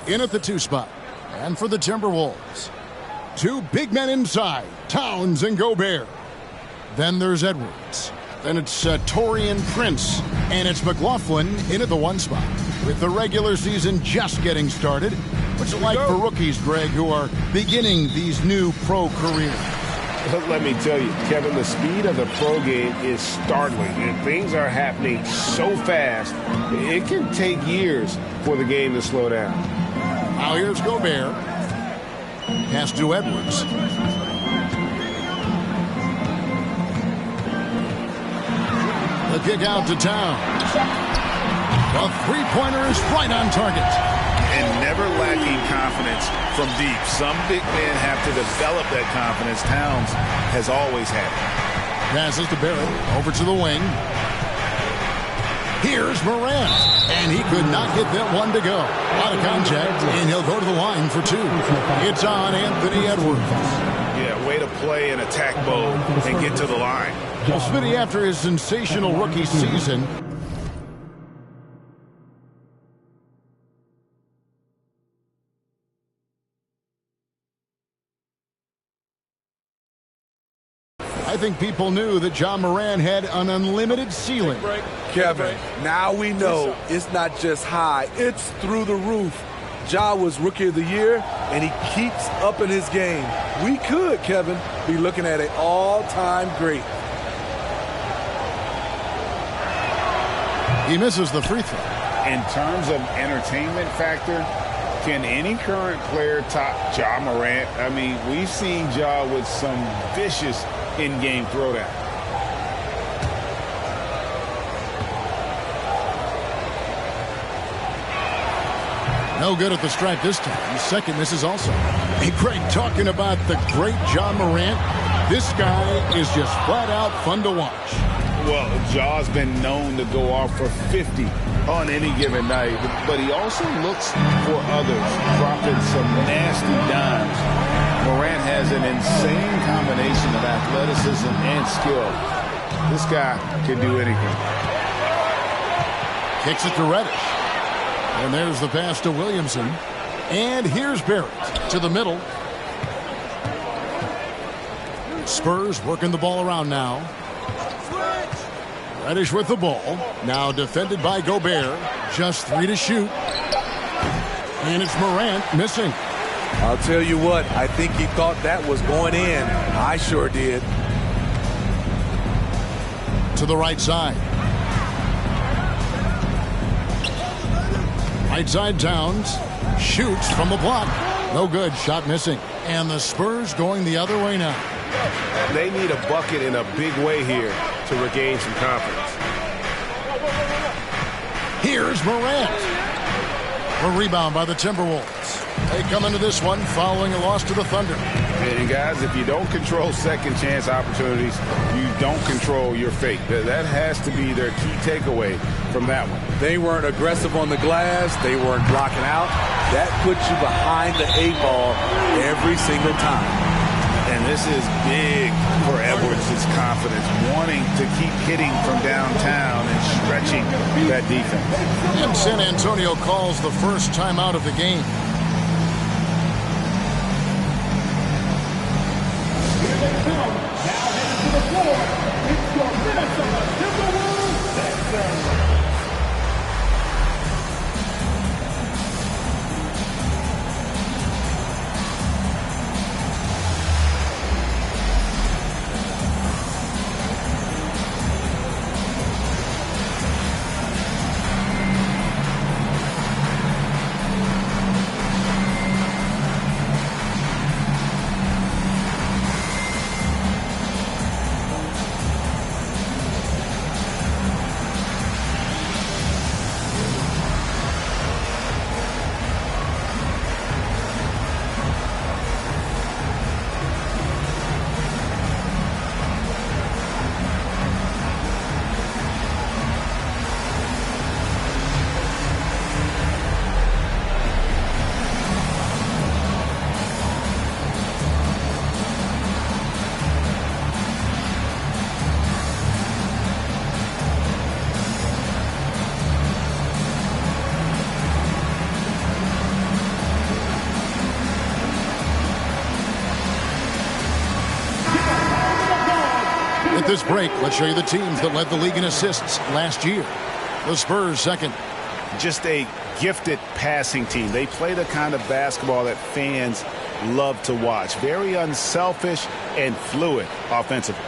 In at the 2 spot. And for the Timberwolves, 2 big men inside, Towns and Gobert. Then there's Edwards. Then it's Taurean Prince. And it's McLaughlin in at the 1 spot. With the regular season just getting started, what's it like for rookies, Greg, who are beginning these new pro careers? Let me tell you, Kevin, the speed of the pro game is startling, and things are happening so fast, it can take years for the game to slow down. Now here's Gobert. Pass to Edwards. The kick out to Towns. The three-pointer is right on target. And never lacking confidence from deep. Some big men have to develop that confidence. Towns has always had it. Passes to Barrett. Over to the wing. Here's Morant. And he could not get that one to go. Out of contact, and he'll go to the line for 2. It's on Anthony Edwards. Yeah, way to play in attack mode and get to the line. Well, Smitty, after his sensational rookie season, I think people knew that Ja Morant had an unlimited ceiling. Kevin, now we know it's not just high, it's through the roof. Ja was Rookie of the Year, and he keeps upping his game. We could, Kevin, be looking at an all-time great. He misses the free throw. In terms of entertainment factor, can any current player top Ja Morant? I mean, we've seen Ja with some vicious in-game throwdown. No good at the stripe this time. The second misses also. Hey, Craig, talking about the great Ja Morant, this guy is just flat out fun to watch. Well, Ja's been known to go off for 50 on any given night, but he also looks for others, dropping some nasty dimes. Morant has an insane combination of athleticism and skill. This guy can do anything. Kicks it to Reddish. And there's the pass to Williamson. And here's Barrett to the middle. Spurs working the ball around now. Reddish with the ball. Now defended by Gobert. Just 3 to shoot. And it's Morant missing. I'll tell you what, I think he thought that was going in. I sure did. To the right side. Right side Towns. Shoots from the block. No good. Shot missing. And the Spurs going the other way now. They need a bucket in a big way here to regain some confidence. Here's Morant. A rebound by the Timberwolves. They come into this one following a loss to the Thunder. And guys, if you don't control second chance opportunities, you don't control your fate. That has to be their key takeaway from that one. They weren't aggressive on the glass. They weren't blocking out. That puts you behind the 8-ball every single time. And this is big for Edwards' confidence, wanting to keep hitting from downtown and stretching that defense. And San Antonio calls the first timeout of the game. Now headed to the floor, it's your Minnesota Timberwolves. With this break, let's show you the teams that led the league in assists last year. The Spurs second. Just a gifted passing team. They play the kind of basketball that fans love to watch. Very unselfish and fluid offensively.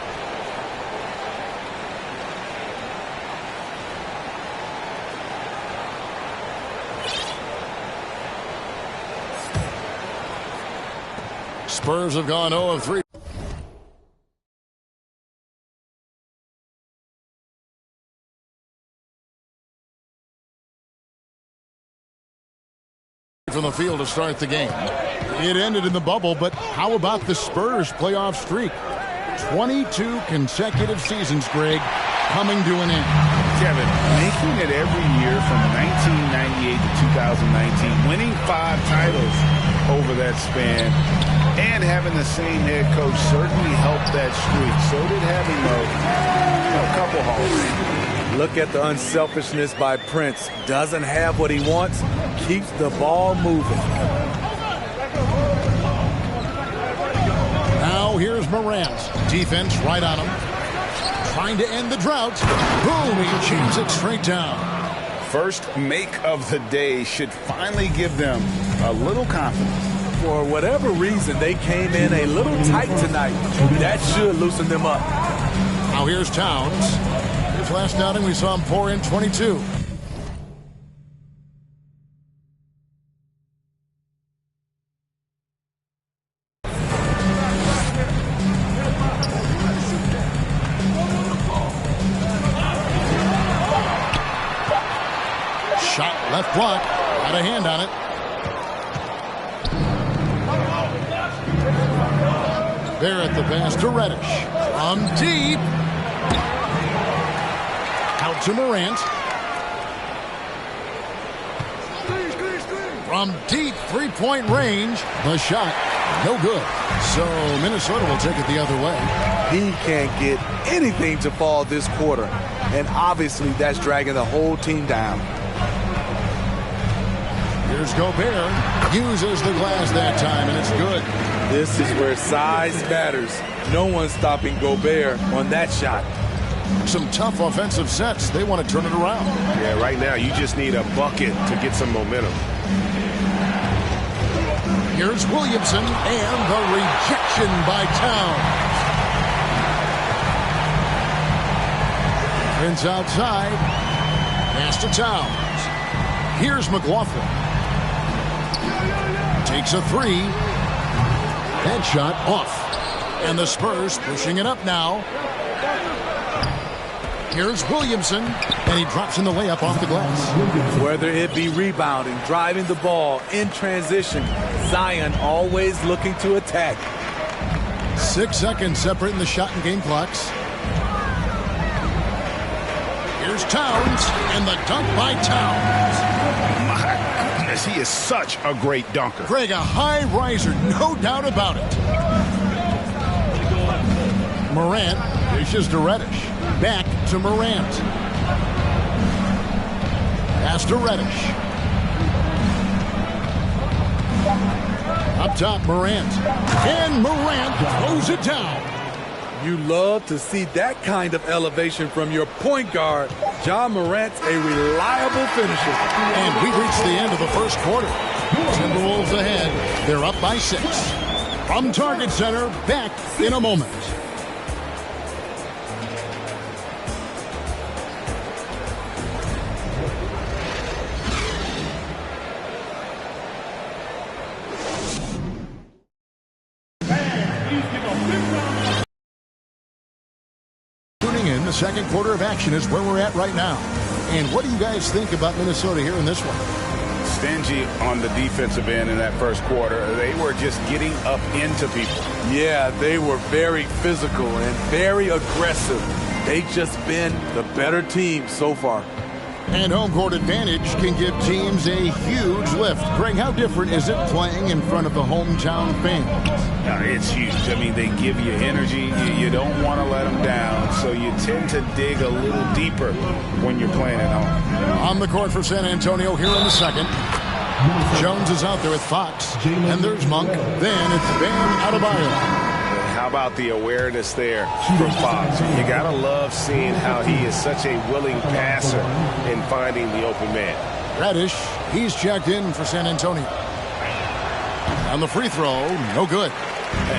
Spurs have gone 0 of 3. From the field to start the game. It ended in the bubble, but how about the Spurs playoff streak? 22 consecutive seasons, Greg, coming to an end. Kevin, making it every year from 1998 to 2019, winning 5 titles over that span, and having the same head coach certainly helped that streak. So did having a couple halls. Look at the unselfishness by Prince. Doesn't have what he wants, keeps the ball moving. Now here's Morant. Defense right on him. Trying to end the drought. Boom, he jams it straight down. First make of the day should finally give them a little confidence. For whatever reason, they came in a little tight tonight. That should loosen them up. Now here's Towns. His last outing, we saw him pour in 22. Shot left block. Got a hand on it. Barrett the pass to Reddish. From deep. Out to Morant. From deep three-point range. The shot, no good. So Minnesota will take it the other way. He can't get anything to fall this quarter. And obviously that's dragging the whole team down. Here's Gobert. Uses the glass that time, and it's good. This is where size matters. No one's stopping Gobert on that shot. Some tough offensive sets. They want to turn it around. Yeah, right now you just need a bucket to get some momentum. Here's Williamson and the rejection by Towns. Prince outside. Pass to Towns. Here's McLaughlin. Takes a three. That shot off. And the Spurs pushing it up now. Here's Williamson, and he drops in the layup off the glass. Whether it be rebounding, driving the ball, in transition, Zion always looking to attack. 6 seconds separating the shot and game clocks. Here's Towns, and the dunk by Towns. My goodness, he is such a great dunker. Greg, a high riser, no doubt about it. Morant dishes to Reddish. Back to Morant. Pass to Reddish. Up top, Morant. And Morant throws it down. You love to see that kind of elevation from your point guard. Ja Morant's a reliable finisher. And we reached the end of the first quarter. Timberwolves ahead. They're up by 6. From Target Center, back in a moment. The second quarter of action is where we're at right now. And what do you guys think about Minnesota here in this one? Stingy on the defensive end in that first quarter. They were just getting up into people. Yeah, they were very physical and very aggressive. They've just been the better team so far. And home court advantage can give teams a huge lift. Greg, how different is it playing in front of the hometown fans? It's huge. I mean, they give you energy. You don't want to let them down, so you tend to dig a little deeper when you're playing at home. On the court for San Antonio here in the second. Jones is out there with Fox. And there's Monk. Then it's Bam Adebayo. how about the awareness there from Fox? You got to love seeing how he is such a willing passer in finding the open man. Reddish, he's checked in for San Antonio. On the free throw, no good.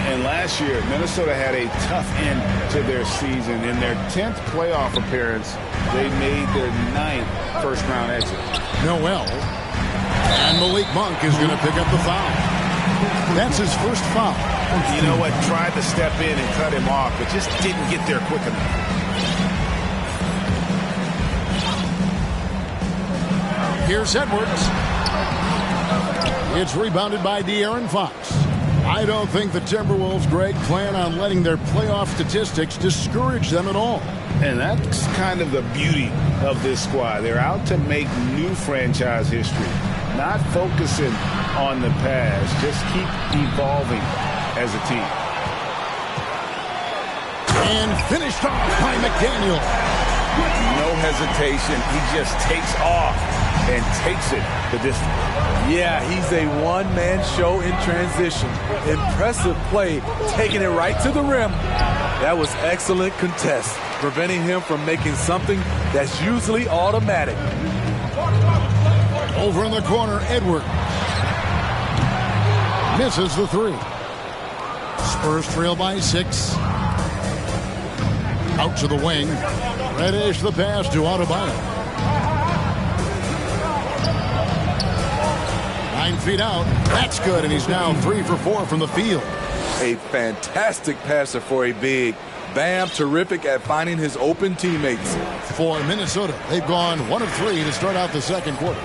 And last year, Minnesota had a tough end to their season. In their 10th playoff appearance, they made their 9th first-round exit. Noel. And Malik Monk is going to pick up the foul. That's his first foul. You know what? Tried to step in and cut him off, but just didn't get there quick enough. Here's Edwards. It's rebounded by De'Aaron Fox. I don't think the Timberwolves, Greg, plan on letting their playoff statistics discourage them at all. And that's kind of the beauty of this squad. They're out to make new franchise history, not focusing on the past. Just keep evolving as a team. And finished off by McDaniel. No hesitation. He just takes off and takes it the distance. Yeah, he's a one-man show in transition. Impressive play, taking it right to the rim. That was excellent contest, preventing him from making something that's usually automatic. Over in the corner, Edwards. Misses the three. Spurs trail by 6. Out to the wing. Reddish the pass to Adebayo. 9 feet out. That's good, and he's now 3 for 4 from the field. A fantastic passer for a big. Bam, terrific at finding his open teammates. For Minnesota, they've gone 1 of 3 to start out the second quarter.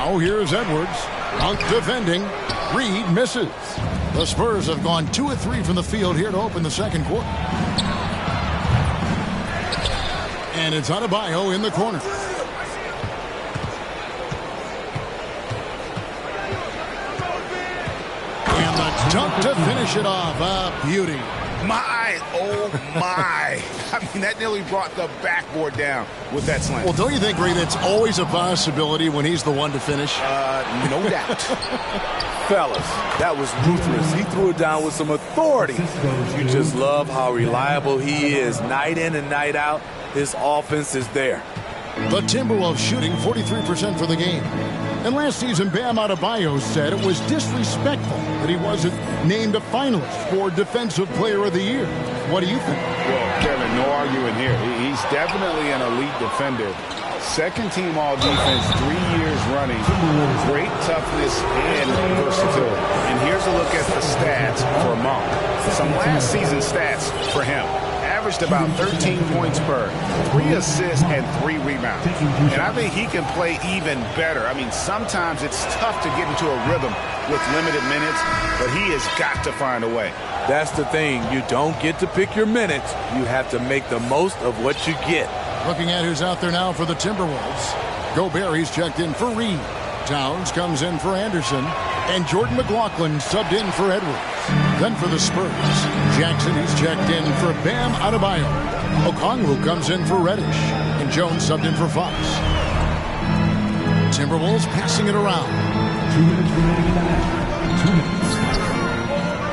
Now here's Edwards. Monk defending. Reed misses. The Spurs have gone 2 of 3 from the field here to open the second quarter. And it's Adebayo in the corner. And the dunk to finish it off. A beauty. My, oh my. I mean, that nearly brought the backboard down with that slam. Well, don't you think, Ray, that's always a possibility when he's the one to finish? No doubt. Fellas, that was ruthless. He threw it down with some authority. You just love how reliable he is. Night in and night out, his offense is there. The Timberwolves shooting 43% for the game. And last season, Bam Adebayo said it was disrespectful that he wasn't named a finalist for Defensive Player of the Year. What do you think? Well, Kevin, no arguing here. He's definitely an elite defender. Second team all defense, 3 years running. Great toughness and versatility. And here's a look at the stats for Monk. Some last season stats for him. Averaged about 13 points per, 3 assists, and 3 rebounds. And I think he can play even better. I mean, sometimes it's tough to get into a rhythm with limited minutes, but he has got to find a way. That's the thing. You don't get to pick your minutes. You have to make the most of what you get. Looking at who's out there now for the Timberwolves. Gobert, he's checked in for Reed. Towns comes in for Anderson. And Jordan McLaughlin subbed in for Edwards. Then for the Spurs, Jackson, he's checked in for Bam Adebayo. Okongwu comes in for Reddish. And Jones subbed in for Fox. Timberwolves passing it around. 2 minutes remaining in the half.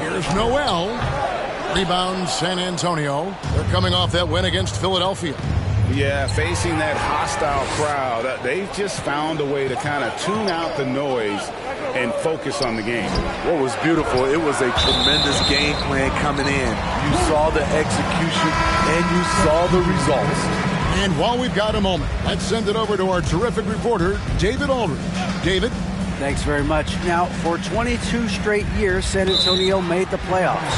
2 minutes. Here's Noel. Rebound San Antonio. They're coming off that win against Philadelphia. Yeah, facing that hostile crowd, they've just found a way to kind of tune out the noise and focus on the game. What was beautiful, it was a tremendous game plan coming in. You saw the execution and you saw the results. And while we've got a moment, let's send it over to our terrific reporter, David Aldridge. David? Thanks very much. Now, for 22 straight years, San Antonio made the playoffs.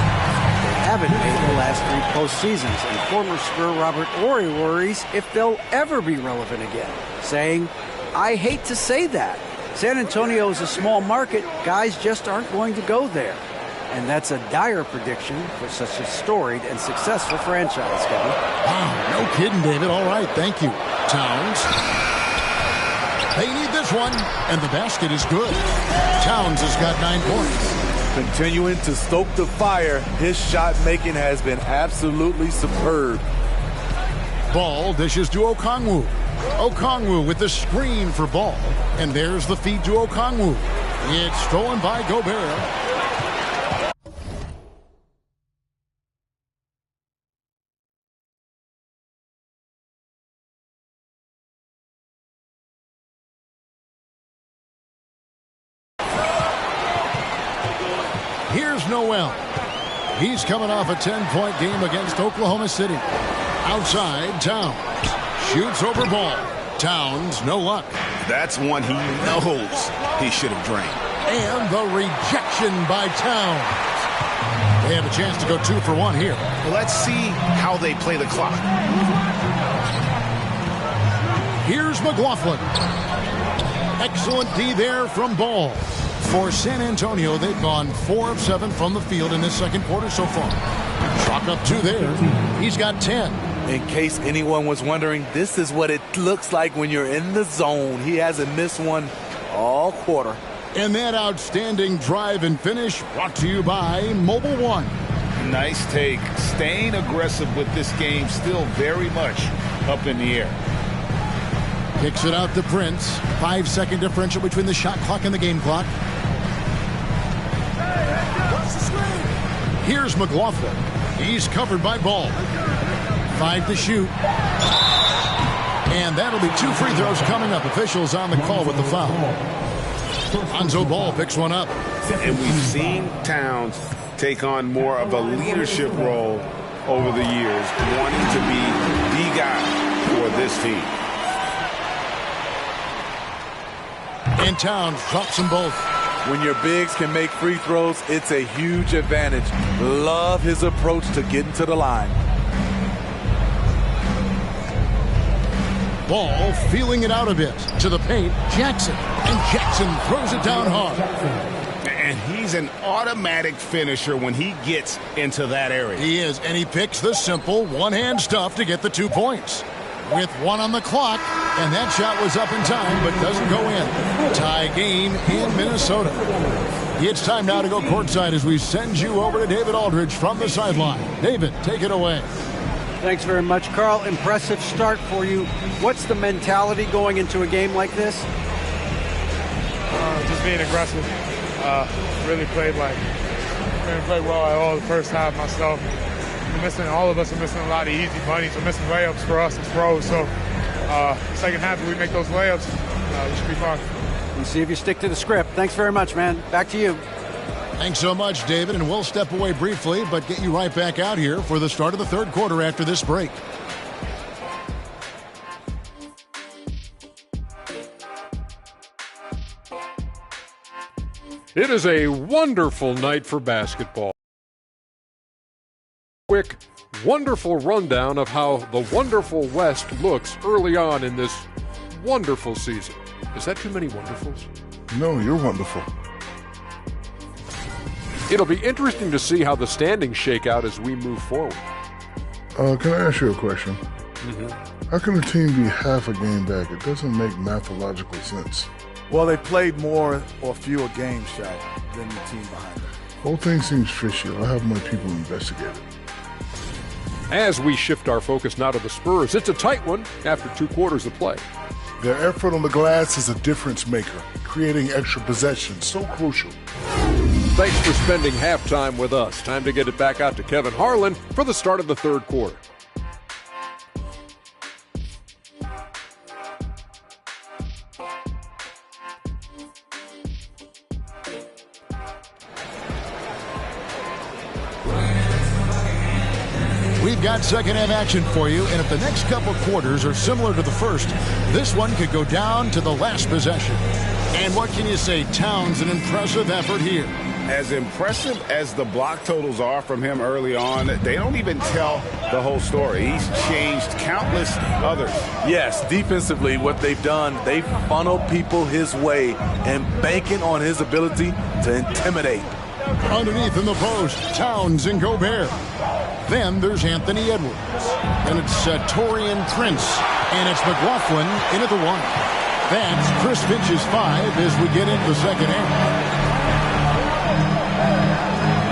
They haven't made the last 3 postseasons, and former Spur Robert Horry worries if they'll ever be relevant again, saying, I hate to say that. San Antonio is a small market. Guys just aren't going to go there. And that's a dire prediction for such a storied and successful franchise, Kevin. Wow, no kidding, David. All right, thank you. Towns. They need this one, and the basket is good. Towns has got 9 points. Continuing to stoke the fire, his shot making has been absolutely superb. Ball dishes to Okongwu. Okongwu with the screen for Ball. And there's the feed to Okongwu. It's stolen by Gobert. Here's Noel. He's coming off a 10-point game against Oklahoma City. Outside, Towns. Shoots over ball. Towns, no luck. That's one he knows he should have drained. And the rejection by Towns. They have a chance to go 2 for 1 here. Well, let's see how they play the clock. Here's McLaughlin. Excellent D there from Ball. For San Antonio, they've gone 4 of 7 from the field in this second quarter so far. Chalk up 2 there. He's got 10. In case anyone was wondering, this is what it looks like when you're in the zone. He hasn't missed one all quarter. And that outstanding drive and finish brought to you by Mobile One. Nice take. Staying aggressive with this game, still very much up in the air. Kicks it out to Prince. 5-second differential between the shot clock and the game clock. Here's McLaughlin. He's covered by Ball. 5 to shoot. And that'll be 2 free throws coming up. Officials on the call with the foul. Lonzo Ball picks one up. And we've seen Towns take on more of a leadership role over the years, wanting to be the guy for this team. And Towns drops them both. When your bigs can make free throws, it's a huge advantage. Love his approach to getting to the line. Ball feeling it out a bit. To the paint, Jackson. And Jackson throws it down hard. And he's an automatic finisher when he gets into that area. He is, and he picks the simple one-hand stuff to get the 2 points. With 1 on the clock, and that shot was up in time, but doesn't go in. Tie game in Minnesota. It's time now to go courtside as we send you over to David Aldridge from the sideline. David, take it away. Thanks very much, Carl. Impressive start for you. What's the mentality going into a game like this? Just being aggressive. Really played well at all the first half myself. All of us are missing a lot of easy bunnies. We're missing layups for us as pros. So second half, if we make those layups, we should be fine. We'll see if you stick to the script. Thanks very much, man. Back to you. Thanks so much, David, and we'll step away briefly, but get you right back out here for the start of the third quarter after this break. It is a wonderful night for basketball. Quick, wonderful rundown of how the wonderful West looks early on in this wonderful season. Is that too many wonderfuls? No, you're wonderful. It'll be interesting to see how the standings shake out as we move forward. Can I ask you a question? How can a team be half a game back? It doesn't make mathological sense. Well, they played more or fewer games, Shaq, than the team behind them. Whole thing seems fishy. I'll have my people investigate it. As we shift our focus now to the Spurs, it's a tight one after 2 quarters of play. Their effort on the glass is a difference maker, creating extra possessions, so crucial. Thanks for spending halftime with us. Time to get it back out to Kevin Harlan for the start of the third quarter. We've got second half action for you, and if the next couple quarters are similar to the first, this one could go down to the last possession. And what can you say? Towns, an impressive effort here. As impressive as the block totals are from him early on, they don't even tell the whole story. He's changed countless others. Yes, defensively, what they've done, they've funneled people his way and banking on his ability to intimidate. Underneath in the post, Towns and Gobert. Then there's Anthony Edwards. Then it's Torian Prince. And it's McLaughlin in at the 1. That's Chris Finch's 5 as we get into the second half.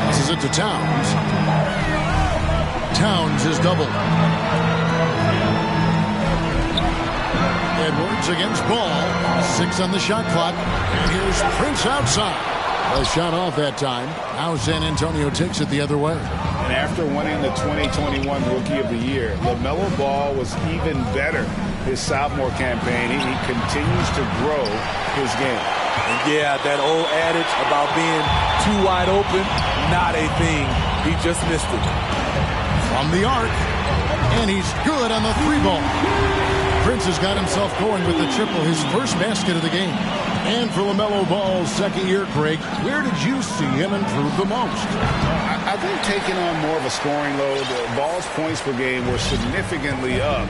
This is it to Towns. Towns is doubled. Edwards against Ball. 6 on the shot clock. And here's Prince outside. A shot off that time. Now San Antonio takes it the other way. And after winning the 2021 Rookie of the Year, LaMelo Ball was even better his sophomore campaign. He continues to grow his game. And yeah, that old adage about being too wide open, not a thing. He just missed it. From the arc. And he's good on the 3-ball. Prince has got himself going with the triple, his first basket of the game. And for LaMelo Ball's second year, Craig, where did you see him improve the most? I think taking on more of a scoring load. Ball's points per game were significantly up.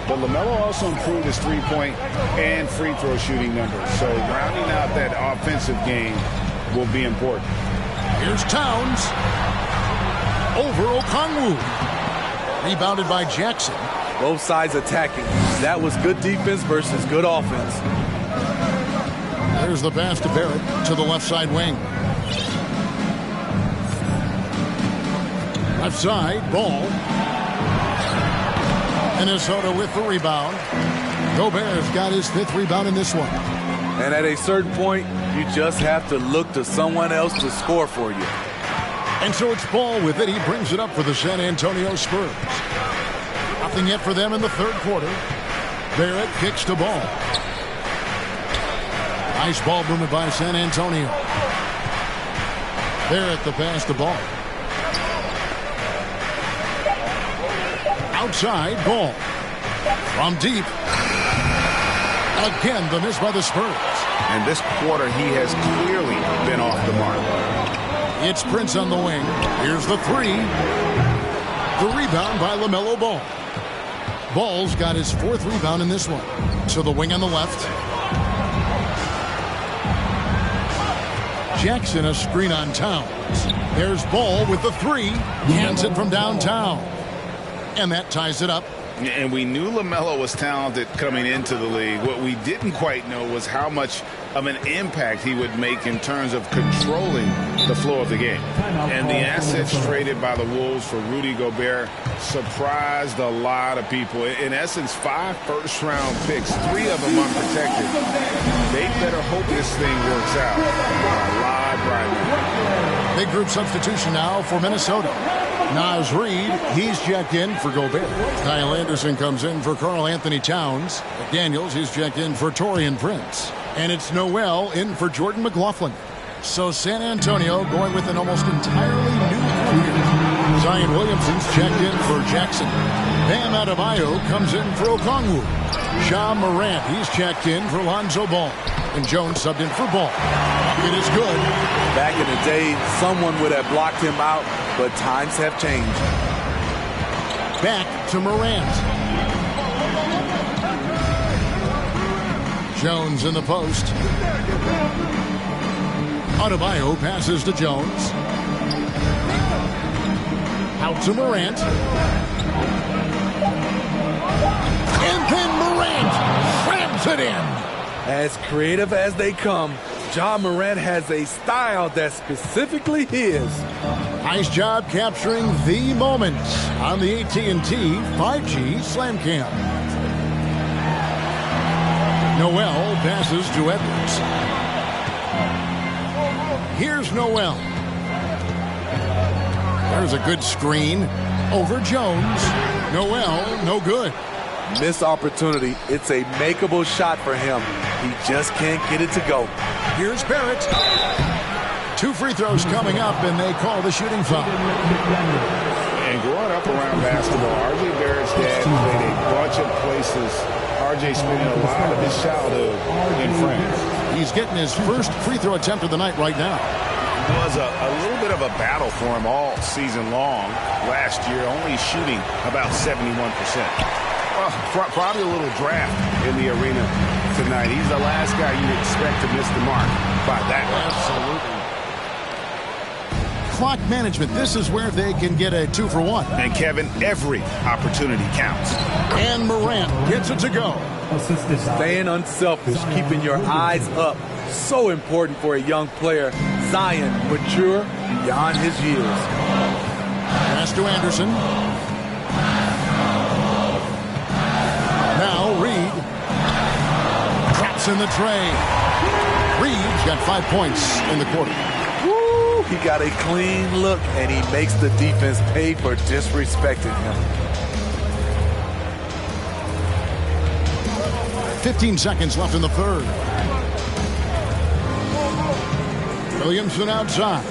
But LaMelo also improved his three-point and free throw shooting numbers. So rounding out that offensive game will be important. Here's Towns. Over Okongwu. Rebounded by Jackson. Both sides attacking. That was good defense versus good offense. There's the pass to Barrett to the left side wing. Left side, Ball. Minnesota with the rebound. Gobert's got his 5th rebound in this one. And at a certain point, you just have to look to someone else to score for you. And so it's Ball with it. He brings it up for the San Antonio Spurs. Nothing yet for them in the third quarter. Barrett kicks to Ball. Nice ball movement by San Antonio. Barrett the pass to Ball. Outside, Ball. From deep. Again, the miss by the Spurs. And this quarter, he has clearly been off the mark. It's Prince on the wing. Here's the 3. The rebound by LaMelo Ball. Ball's got his 4th rebound in this one. To the wing on the left. Jackson a screen on Towns. There's Ball with the 3. Hands it from downtown. And that ties it up. And we knew LaMelo was talented coming into the league. What we didn't quite know was how much of an impact he would make in terms of controlling the flow of the game. And the assets traded by the Wolves for Rudy Gobert surprised a lot of people. In essence, 5 first-round picks, 3 of them unprotected. They better hope this thing works out. A lot right now. Big group substitution now for Minnesota. Naz Reid, he's checked in for Gobert. Kyle Anderson comes in for Karl Anthony Towns. McDaniels, he's checked in for Taurean Prince. And it's Noel in for Jordan McLaughlin. So San Antonio going with an almost entirely new group here. Zion Williamson's checked in for Jackson. Bam Adebayo comes in for Okongwu. Ja Morant, he's checked in for Lonzo Ball. And Jones subbed in for Ball. It is good. Back in the day, someone would have blocked him out, but times have changed. Back to Morant. Jones in the post. Adebayo passes to Jones. Out to Morant. And then Morant slams it in. As creative as they come, Ja Morant has a style that's specifically his. Nice job capturing the moment on the AT&T 5G Slam Cam. Noel passes to Edwards. Here's Noel. There's a good screen over Jones. Noel, no good. Missed opportunity. It's a makeable shot for him. He just can't get it to go. Here's Barrett. 2 free throws coming up, and they call the shooting foul. And growing up around basketball, R.J. Barrett's dad played a bunch of places. R.J. spending a lot of his childhood in France. He's getting his first free throw attempt of the night right now. It was a little bit of a battle for him all season long last year, only shooting about 71%. Probably a little draft in the arena tonight. He's the last guy you'd expect to miss the mark by that much. Absolutely. Clock management. This is where they can get a 2-for-1. And Kevin, every opportunity counts. And Morant gets it to go. Staying unselfish, keeping your eyes up. So important for a young player. Zion, mature beyond his years. Pass to Anderson. Now Reed. the tray. Reed's got 5 points in the quarter. Woo! He got a clean look, and he makes the defense pay for disrespecting him. 15 seconds left in the third. Williamson outside.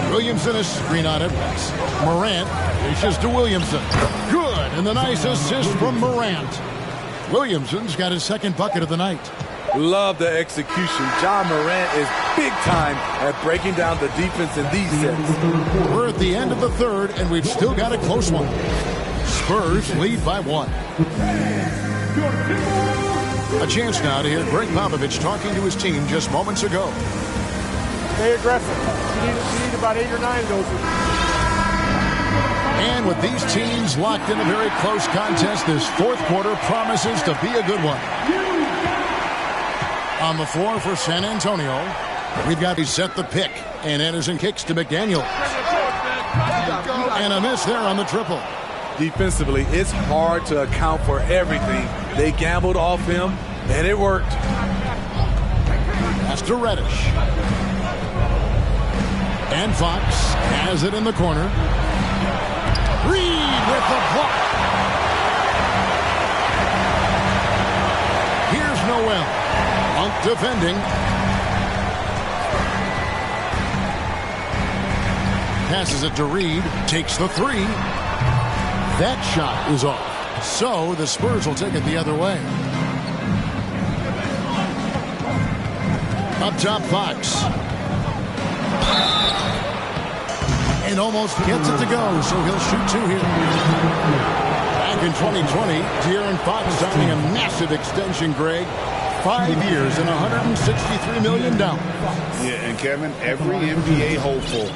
Williamson is screen on Edwards. Morant dishes to Williamson. Good, and the nice assist from Morant. Williamson's got his second bucket of the night. Love the execution. John Morant is big time at breaking down the defense in these sets. We're at the end of the third, and we've still got a close one. Spurs lead by 1. A chance now to hear Greg Popovich talking to his team just moments ago. Stay aggressive. You need about 8 or 9 of those. And with these teams locked in a very close contest, this fourth quarter promises to be a good one. On the floor for San Antonio, we've got to set the pick. And Anderson kicks to McDaniels. And a miss there on the triple. Defensively, it's hard to account for everything. They gambled off him, and it worked. That's to Reddish. And Fox has it in the corner. Reed with the block. Here's Noel. Monk defending. Passes it to Reed. Takes the three. That shot is off. So the Spurs will take it the other way. Up top, Fox. And almost gets it to go, so he'll shoot 2 here. Back in 2020, De'Aaron Fox signing a massive extension, Greg. 5 years and $163 million. Yeah, and Kevin, every NBA hopeful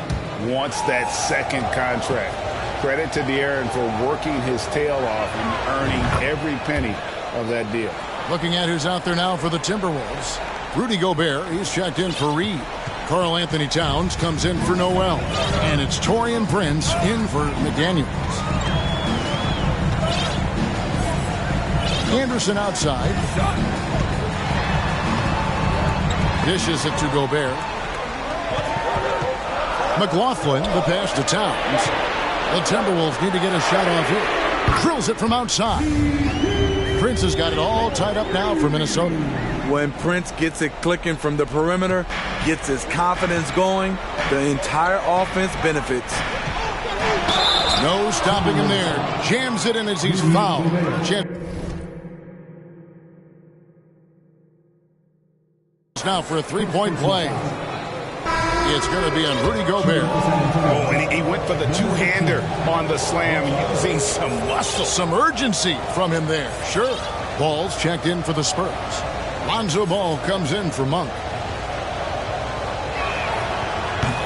wants that second contract. Credit to De'Aaron for working his tail off and earning every penny of that deal. Looking at who's out there now for the Timberwolves. Rudy Gobert, he's checked in for Reed. Karl Anthony Towns comes in for Noel. And it's Taurean Prince in for McDaniels. Anderson outside. Dishes it to Gobert. McLaughlin, the pass to Towns. The Timberwolves need to get a shot off here. Drills it from outside. Prince has got it all tied up now for Minnesota. When Prince gets it clicking from the perimeter, gets his confidence going, the entire offense benefits. No stopping him there. Jams it in as he's fouled. Now for a three-point play. It's going to be on Rudy Gobert. Oh, and he went for the two-hander on the slam, using some muscle. Some urgency from him there. Sure. Ball's checked in for the Spurs. Lonzo Ball comes in for Monk.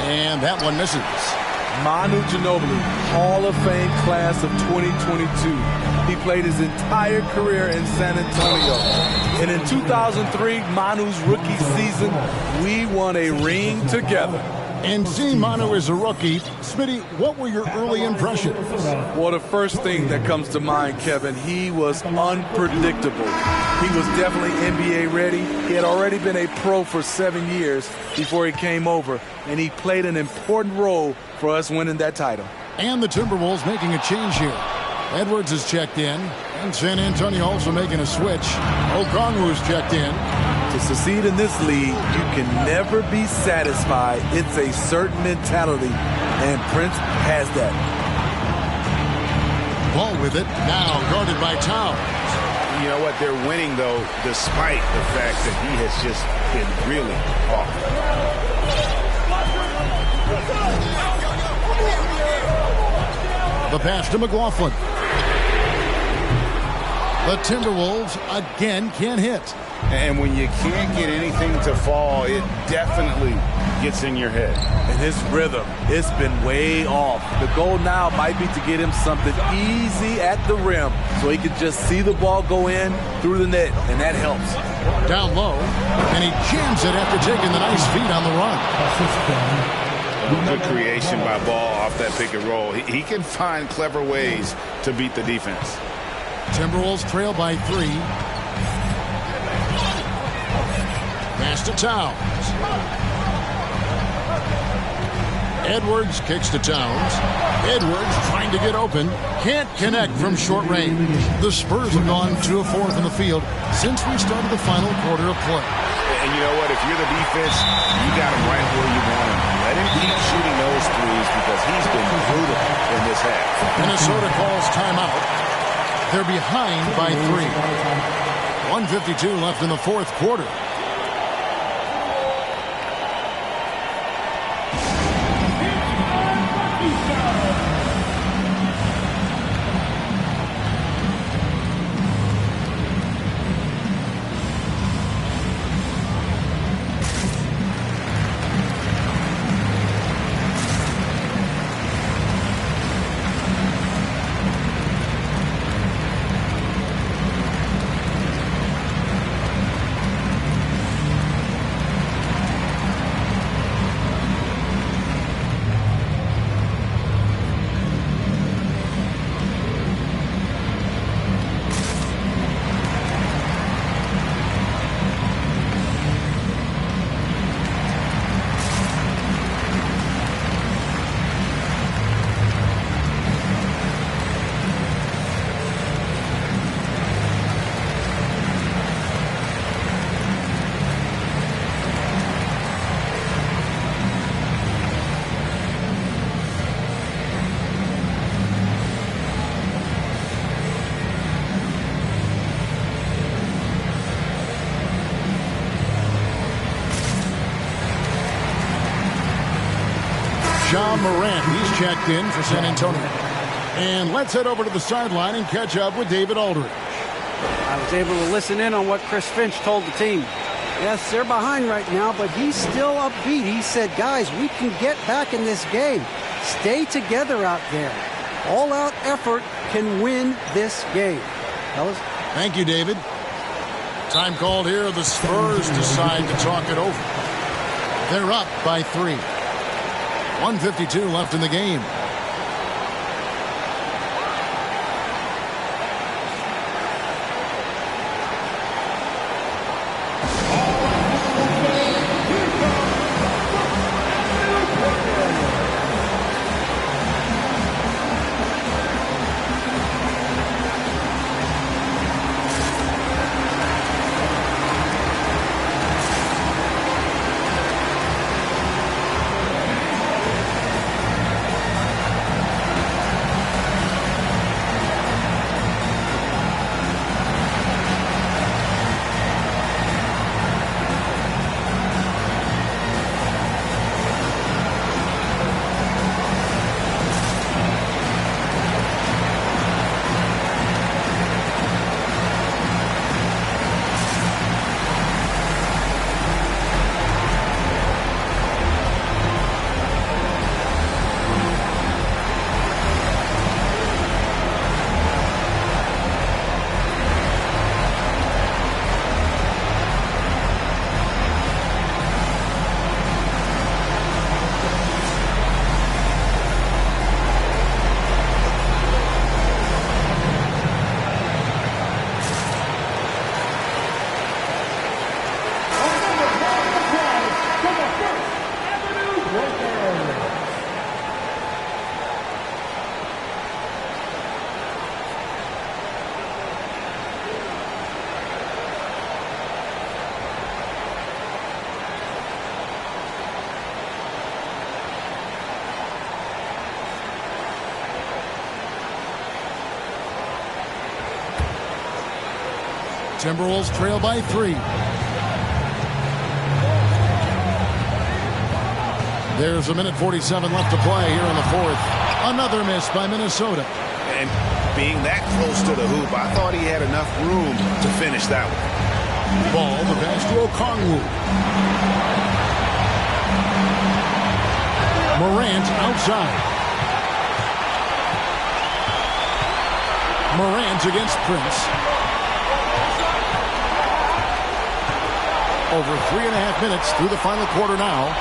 And that one misses. Manu Ginobili, Hall of Fame class of 2022. He played his entire career in San Antonio. And in 2003, Manu's rookie season, we won a ring together. And seeing Manu as a rookie, Smitty, what were your early impressions? Well, the first thing that comes to mind, Kevin, he was unpredictable. He was definitely NBA ready. He had already been a pro for 7 years before he came over, and he played an important role for us winning that title. And the Timberwolves making a change here. Edwards is checked in, and San Antonio also making a switch. Okongwu's checked in. To succeed in this league, you can never be satisfied. It's a certain mentality, and Prince has that. Ball with it, now guarded by Towns. You know what? They're winning, though, despite the fact that he has just been really awful. The pass to McLaughlin. The Timberwolves again can't hit. And when you can't get anything to fall, it definitely gets in your head. And his rhythm, it's been way off. The goal now might be to get him something easy at the rim so he can just see the ball go in through the net, and that helps. Down low, and he jams it after taking the nice feed on the run. Good creation by Ball off that pick and roll. He can find clever ways to beat the defense. Timberwolves trail by 3. Pass to Towns. Edwards kicks to Towns. Edwards trying to get open. Can't connect from short range. The Spurs have gone 2 of 4 from the field since we started the final quarter of play. And you know what? If you're the defense, you got him right where you want him. Let him keep shooting those threes because he's been brutal in this half. Minnesota calls timeout. They're behind by 3. 1:52 left in the fourth quarter. John Morant, he's checked in for San Antonio. And let's head over to the sideline and catch up with David Aldridge. I was able to listen in on what Chris Finch told the team. Yes, they're behind right now, but he's still upbeat. He said, guys, we can get back in this game. Stay together out there. All-out effort can win this game. Fellas? Thank you, David. Time called here. The Spurs decide to talk it over. They're up by 3. 1:52 left in the game. Timberwolves trail by 3. There's a minute 47 left to play here in the fourth. Another miss by Minnesota. And being that close to the hoop, I thought he had enough room to finish that one. Ball, the pass to Okongwu. Morant outside. Morant against Prince. Over 3.5 minutes through the final quarter now.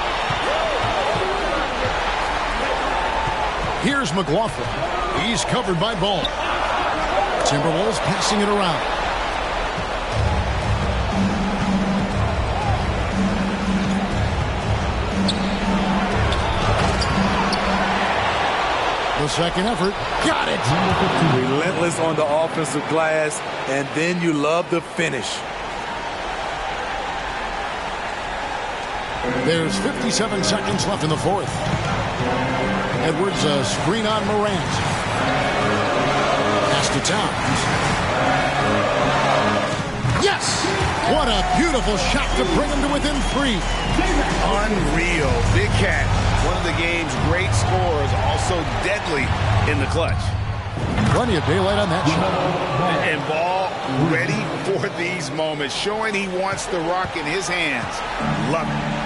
Here's McLaughlin. He's covered by Ball. Timberwolves passing it around. The second effort. Got it. Relentless on the offensive glass, and then you love the finish. There's 57 seconds left in the fourth. Edwards, a screen on Morant. Pass to Towns. Yes! What a beautiful shot to bring him to within 3. Unreal. Big Cat, one of the game's great scorers, also deadly in the clutch. Plenty of daylight on that shot. And Ball ready for these moments, showing he wants the rock in his hands. Love it.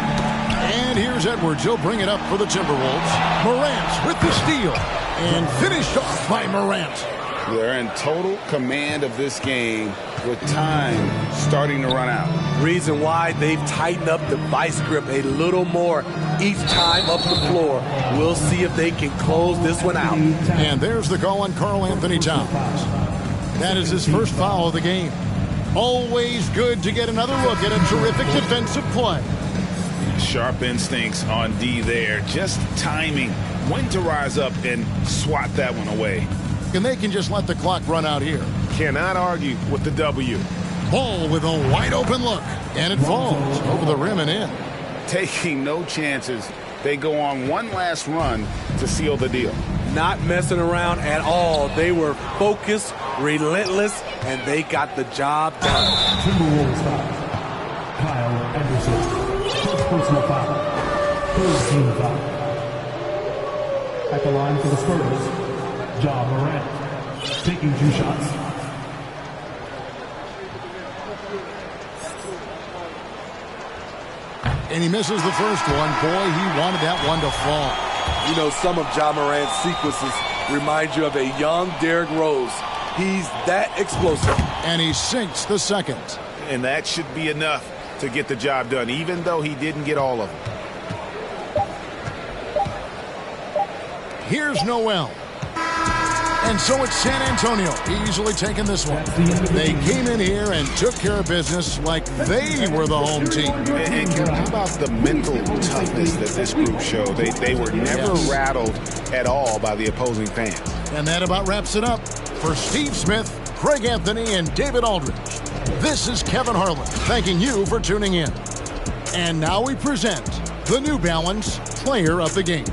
And here's Edwards. He'll bring it up for the Timberwolves. Morant with the steal. And finished off by Morant. They're in total command of this game with time starting to run out. Reason why they've tightened up the vice grip a little more each time up the floor. We'll see if they can close this one out. And there's the call on Karl Anthony Towns. That is his first foul of the game. Always good to get another look at a terrific defensive play. Sharp instincts on D there. Just timing when to rise up and swat that one away. And they can just let the clock run out here. Cannot argue with the W. Ball with a wide open look. And it falls over the rim and in. Taking no chances. They go on one last run to seal the deal. Not messing around at all. They were focused, relentless, and they got the job done. Timberwolves foul. Kyle Anderson. First personal foul. Third team foul. At the line for the Spurs, Ja Morant. Taking 2 shots. And he misses the first one. Boy, he wanted that one to fall. You know, some of Ja Morant's sequences remind you of a young Derrick Rose. He's that explosive. And he sinks the second. And that should be enough to get the job done, even though he didn't get all of them. Here's Noel. And so it's San Antonio easily taking this one. They came in here and took care of business like they were the home team. And how about the mental toughness that this group showed? They were never rattled at all by the opposing fans. And that about wraps it up. For Steve Smith, Craig Anthony, and David Aldridge, this is Kevin Harlan thanking you for tuning in. And now we present the New Balance Player of the Game.